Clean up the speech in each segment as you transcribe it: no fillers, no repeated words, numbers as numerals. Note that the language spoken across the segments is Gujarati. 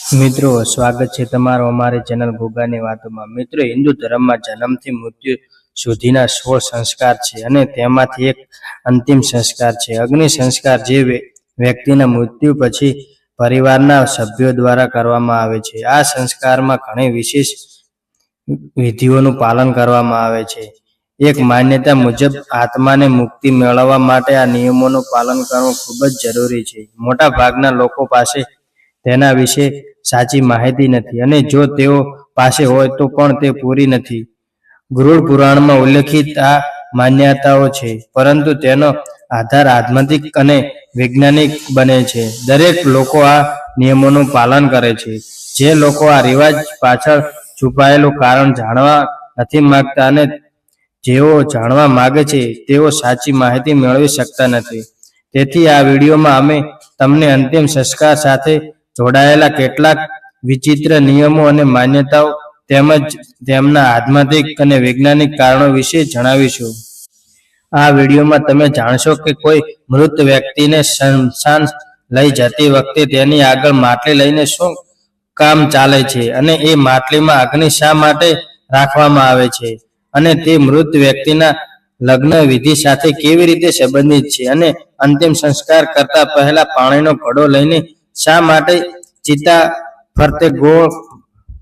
મિત્રો સ્વાગત છે તમારું અમારી ચેનલ ગોગાની વાતોમાં। મિત્રો હિન્દુ ધર્મમાં જન્મથી મૃત્યુ સુધીના 16 સંસ્કાર છે અને તેમાંથી એક અંતિમ સંસ્કાર છે અગ્નિ સંસ્કાર, જે વ્યક્તિના મૃત્યુ પછી પરિવારના સભ્યો દ્વારા કરવામાં આવે છે। આ સંસ્કારમાં ઘણી વિશેષ વિધિઓનું પાલન કરવામાં આવે છે। એક માન્યતા મુજબ આત્માને મુક્તિ મેળવવા માટે આ નિયમોનું પાલન કરવું ખૂબ જ જરૂરી છે। મોટા ભાગના લોકો પાસે તેના વિશે સાચી માહિતી નથી અને જો તેઓ પાસે હોય તો પણ તે પૂરી નથી। ગરુડ પુરાણમાં ઉલ્લેખિત આ માન્યતાઓ છે, પરંતુ તેનો આધાર આધ્યાત્મિક અને વૈજ્ઞાનિક બને છે। દરેક લોકો આ નિયમોનું પાલન કરે છે। જે લોકો આ રિવાજ પાછળ છુપાયેલું કારણ જાણવા નથી માંગતા અને જેઓ જાણવા માંગે છે તેઓ સાચી માહિતી મેળવી શકતા નથી। તેથી આ વિડીયોમાં અમે તમને અંતિમ સંસ્કાર સાથે જોડાયેલા કેટલાક વિચિત્ર નિયમો અને માન્યતાઓ તેમજ તેમના આધ્યાત્મિક અને વૈજ્ઞાનિક કારણો વિશે જણાવીશું। આ વિડીયોમાં તમે જાણશો કે કોઈ મૃત વ્યક્તિને સ્મશાન લઈ જતી વખતે તેની આગળ માટલી લઈને શું કામ ચાલે છે અને એ માટલીમાં અગ્નિ શા માટે રાખવામાં આવે છે અને તે મૃત વ્યક્તિના લગ્ન વિધિ સાથે કેવી રીતે સંબંધિત છે અને અંતિમ સંસ્કાર કરતા પહેલા પાણીનો ઘડો લઈને શા માટે ચિતા ફરતે ગોળ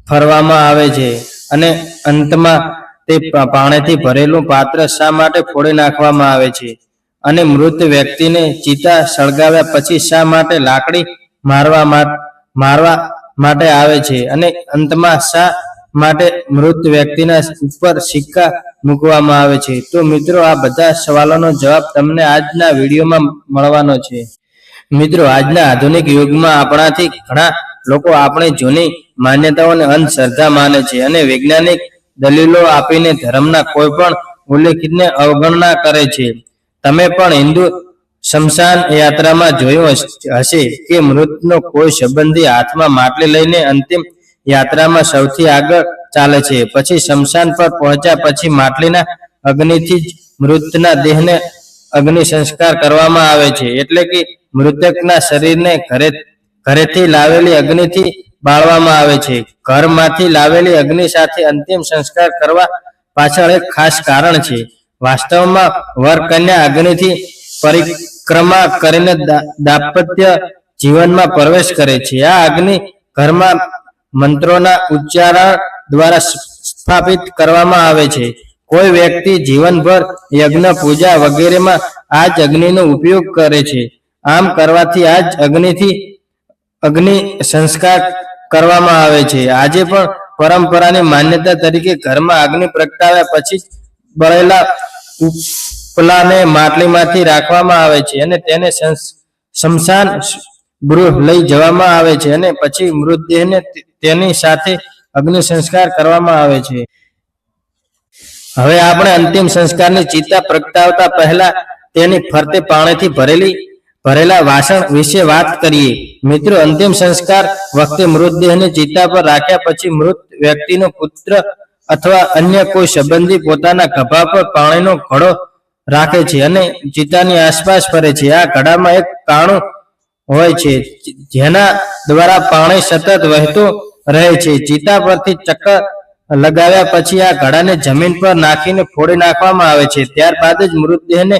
ફરવામાં આવે છે અને અંતમાં તે પાણીથી ભરેલું પાત્ર શા માટે ફોડી નાખવામાં આવે છે અને મૃત વ્યક્તિને ચિતા સળગાવ્યા પછી શા માટે લાકડી મારવા માટે આવે છે અને અંતમાં શા માટે મૃત વ્યક્તિના ઉપર સિક્કા મૂકવામાં આવે છે। તો મિત્રો, આ બધા સવાલોનો જવાબ તમને આજના વિડીયોમાં મળવાનો છે। મિત્રો, આજના આધુનિક યુગમાં આપણાથી ઘણા લોકો આપણી જૂની માન્યતાઓને અંધશ્રદ્ધા માને છે અને વૈજ્ઞાનિક દલીલો આપીને ધર્મના કોઈ પણ ઉલ્લેખને અવગણના કરે છે। તમે પણ હિન્દુ સ્મશાન યાત્રામાં જોયું હશે કે મૃતનો કોઈ સંબંધી હાથમાં માટલી લઈને અંતિમ યાત્રામાં સૌથી આગળ ચાલે છે। પછી સ્મશાન પર પહોંચ્યા પછી માટલીના અગ્નિથી જ મૃતના દેહને અગ્નિ સંસ્કાર કરવામાં આવે છે, એટલે કે મૃતકના શરીરને ઘરેથી લાવેલી અગ્નિથી બાળવામાં આવે છે। ઘરમાંથી લાવેલી અગ્નિ સાથે અંતિમ સંસ્કાર કરવા પાછળ એક ખાસ કારણ છે। વાસ્તવમાં વર કન્યા અગ્નિથી પરિક્રમા કરીને દાંપત્ય જીવનમાં પ્રવેશ કરે છે। આ અગ્નિ ઘરમાં મંત્રોના ઉચ્ચારણ દ્વારા સ્થાપિત કરવામાં આવે છે। કોઈ વ્યક્તિ જીવનભર યજ્ઞ, પૂજા વગેરેમાં આ જ અગ્નિનો ઉપયોગ કરે છે। આમ કરવાથી આ જ અગ્નિથી અગ્નિ સંસ્કાર કરવામાં આવે છે। આજે પણ પરંપરાની માન્યતા તરીકે ઘરમાં અગ્નિ પ્રગટાવ્યા પછી બળેલા ઉપલાને માટલીમાંથી રાખવામાં આવે છે અને તેને સ્મશાન ગૃહ લઈ જવામાં આવે છે અને પછી મૃતદેહને તેની સાથે અગ્નિ સંસ્કાર કરવામાં આવે છે। હવે આપણે અંતિમ સંસ્કારની ચિતા પ્રગટાવતા પહેલા તેની ફરતે પાણીથી ભરેલા વાસણ વિશે વાત કરીએ। મિત્રો, અંતિમ સંસ્કાર વખતે મૃતદેહને ચિતા પર રાખ્યા પછી મૃત વ્યક્તિનો પુત્ર અથવા અન્ય કોઈ સંબંધી પોતાના ખભા પર પાણીનો ઘડો રાખે છે અને ચિતાની આસપાસ ફરે છે। આ ઘડામાં એક કાણું હોય છે જેના દ્વારા પાણી સતત વહેતું રહે છે। ચિતા પરથી ચક્કર લગાવ્યા પછી આ ઘડાને જમીન પર નાખીને ફોડી નાખવામાં આવે છે। ત્યારબાદ જ મૃતદેહને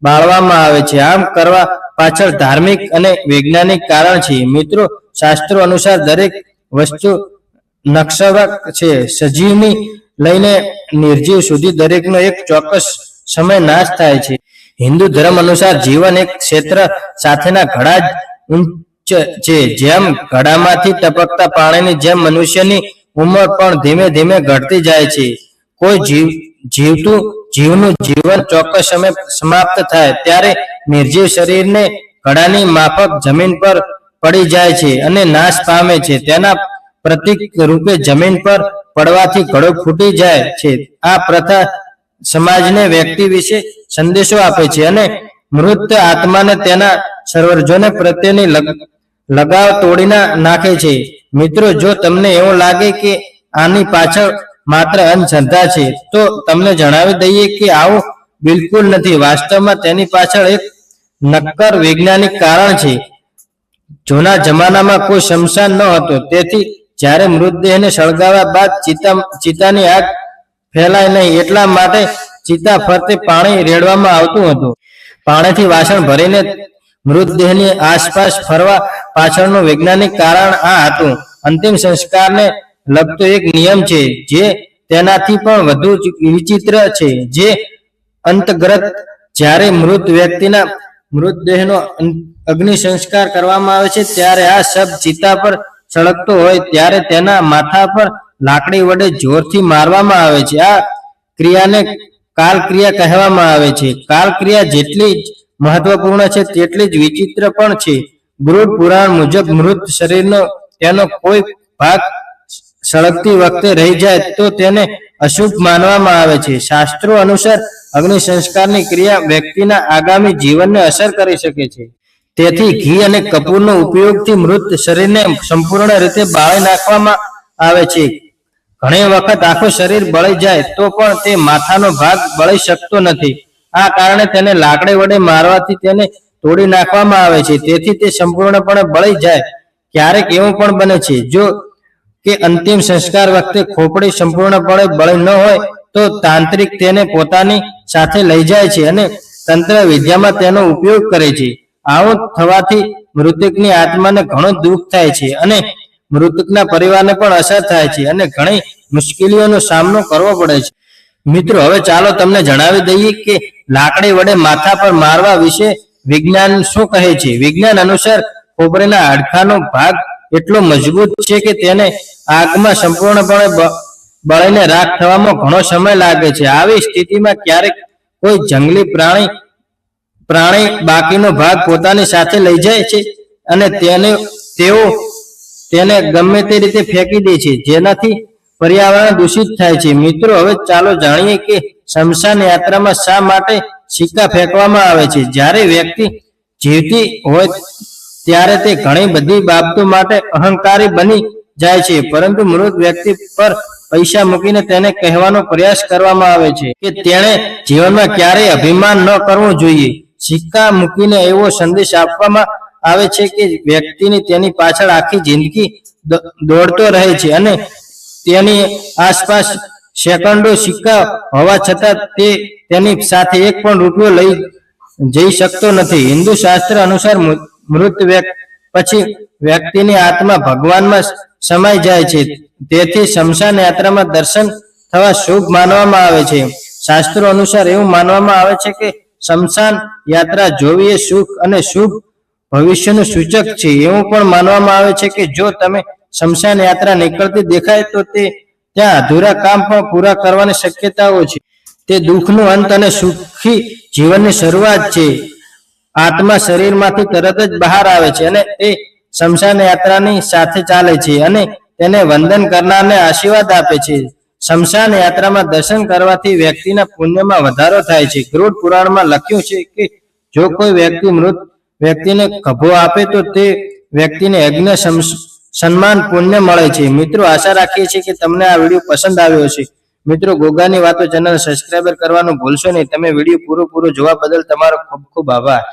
બાળવામાં આવે છે। આમ કરવા પાછળ ધાર્મિક અને વૈજ્ઞાનિક કારણ છે। મિત્રો, શાસ્ત્રો અનુસાર દરેક વસ્તુ નશ્વર છે। સજીવની લઈને નિર્જીવ સુધી દરેકનો એક ચોક્કસ સમય નાશ થાય છે। હિન્દુ ધર્મ અનુસાર જીવન એક ક્ષેત્ર સાથેના ઘડા જ ઉચ્ચ છે। જેમ ઘડામાંથી ટપકતા પાણીની જેમ મનુષ્યની ઉંમર પણ ધીમે ધીમે ઘટતી જાય છે। કોઈ જીવનું જીવન ચોક્કસ સમય સમાપ્ત થાય ત્યારે નિર્જીવ શરીરને ઘડાની માફક જમીન પર પડી જાય છે અને નાશ પામે છે। તેના પ્રતીક રૂપે જમીન પર પડવાથી ઘડો ફૂટી જાય છે। આ પ્રથા સમાજને વ્યક્તિ વિશે સંદેશો આપે છે અને મૃત આત્માને તેના સર્વજનો પ્રત્યેની લગાવ તોડી નાખે છે। મિત્રો, જો તમને એવું લાગે કે આની પાછળ માત્ર અંધશ્રદ્ધા છે તો તમને જણાવી દઈએ કે આવું બિલકુલ નથી। વાસ્તવમાં તેની પાછળ એક નક્કર વૈજ્ઞાનિક કારણ છે। જૂના જમાનામાં કોઈ શમશાન ન હતો, તેથી જ્યારે મૃતદેહને સળગાવ્યા બાદ ચિતાની આગ ફેલાય નહીં એટલા માટે ચિતા ફરતે પાણી રેડવામાં આવતું હતું. પાણીથી વાસણ ભરીને મૃતદેહની આસપાસ ફરવા પાછળનું વૈજ્ઞાનિક કારણ આ હતું. અંતિમ સંસ્કારને લગતો એક નિયમ છે જે તેનાથી પણ વધુ વિચિત્ર છે. જે અંતર્ગત જ્યારે મૃત વ્યક્તિના મૃતદેહનો અગ્નિ સંસ્કાર કરવામાં આવે છે ત્યારે આ શબ ચિતા પર સળગતો હોય ત્યારે તેના માથા પર લાકડી વડે જોરથી મારવામાં આવે છે. આ ક્રિયાને કાલક્રિયા કહેવામાં આવે છે. કાલક્રિયા જેટલી જ મહત્વપૂર્ણ છે તેટલી જ વિચિત્ર પણ છે. ગરુડ પુરાણ મુજબ મૃત શરીરનો તેનો કોઈ ભાગ સળગતી વખતે રહી જાય તો તેને અશુભ માનવામાં આવે છે. શાસ્ત્રો અનુસાર અગ્નિ સંસ્કારની ક્રિયા વ્યક્તિના આગામી જીવનને અસર કરી શકે છે. તેથી ઘી અને કપૂરનો ઉપયોગથી મૃત શરીરને સંપૂર્ણ રીતે બાળી નાખવામાં આવે છે. ઘણી વખત આખું શરીર બળી જાય તો પણ તે માથાનો ભાગ બળી શકતો નથી. આ કારણે તેને લાકડી વડે મારવાથી તેને તોડી નાખવામાં આવે છે, તેથી તે સંપૂર્ણપણે બળી જાય. ક્યારેક એવું પણ બને છે જો કે અંતિમ સંસ્કાર વખતે ખોપડી સંપૂર્ણપણે બળી ન હોય તો તાંત્રિક તેને પોતાની સાથે લઈ જાય છે અને તંત્ર વિદ્યામાં તેનો ઉપયોગ કરે છે. આવું થવાથી મૃતકની આત્માને ઘણું દુઃખ થાય છે અને મૃતકના પરિવારને પણ અસર થાય છે અને ઘણી મુશ્કેલીઓનો સામનો કરવો પડે છે. મિત્રો, હવે ચાલો તમને જણાવી દઈએ કે લાકડી વડે માથા પર મારવા વિશે વિજ્ઞાન શું કહે છે. વિજ્ઞાન અનુસાર ખોપરીના હાડકાનો ભાગ એટલો મજબૂત છે કે તેને આગમાં સંપૂર્ણપણે બળીને રાખ થવામાં ઘણો સમય લાગે છે. આવી સ્થિતિમાં ક્યારેક કોઈ જંગલી પ્રાણી બાકીનો ભાગ પોતાની સાથે લઈ જાય છે અને તેઓ તેને ગમે તે રીતે ફેંકી દે છે, જેનાથી પર્યાવરણ દૂષિત થાય છે. મિત્રો, હવે ચાલો જાણીએ કે સ્મશાન યાત્રામાં શા માટે સિક્કા ફેંકવામાં આવે છે. જ્યારે વ્યક્તિ જીવતી હોય ત્યારે તે ઘણી બધી બાબતો માટે અહંકારી બની જાય છે, પરંતુ મૃત વ્યક્તિ પર પૈસા મૂકીને તેને કહેવાનો પ્રયાસ કરવામાં આવે છે કે તેણે જીવનમાં ક્યારેય અભિમાન ન કરવું જોઈએ. સિક્કા મૂકીને એવો સંદેશ આપવામાં આવે છે કે વ્યક્તિની તેની પાછળ આખી જિંદગી દોડતો રહે છે અને તેની આસપાસ સેકન્ડો સિક્કા હોવા છતાં તે તેની સાથે એક પણ રૂપિયો લઈ જઈ શકતો નથી. હિન્દુ શાસ્ત્ર અનુસાર મૃત પછી વ્યક્તિની આત્મા ભગવાનમાં સમાઈ જાય છે, તેથી સ્મશાન યાત્રામાં દર્શન થવા શુભ માનવામાં આવે છે. શાસ્ત્રો અનુસાર એવું માનવામાં આવે છે કે સ્મશાન યાત્રા જોવી એ સુખ અને શુભ ભવિષ્યનું સૂચક છે. એવું પણ માનવામાં આવે છે કે જો તમે સ્મશાન યાત્રા નીકળતી દેખાય તો તે ત્યાં અધૂરા કામ પણ પૂરા કરવાની શક્યતાઓ છે. તે દુઃખનું અંત અને સુખી જીવનની શરૂઆત છે. આત્મા શરીરમાંથી તરત જ બહાર આવે છે અને તે સ્મશાન યાત્રાની સાથે ચાલે છે અને તેને વંદન કરનારને આશીર્વાદ આપે છે. સ્મશાન યાત્રામાં દર્શન કરવાથી વ્યક્તિના પુણ્યમાં વધારો થાય છે. ગરુડ પુરાણમાં લખ્યું છે કે જો કોઈ વ્યક્તિ મૃત વ્યક્તિને ખભો આપે તો તે વ્યક્તિને યજ્ઞ સન્માન પુણ્ય મળે છે. મિત્રો, આશા રાખીએ છીએ કે તમને આ વિડીયો પસંદ આવ્યો હશે. મિત્રો, ગોગાની વાતો ચેનલ સબસ્ક્રાઇબ કરવાનું ભૂલશો નહીં. તમે વિડીયો પૂરો જોવા બદલ તમારો ખૂબ ખૂબ આભાર.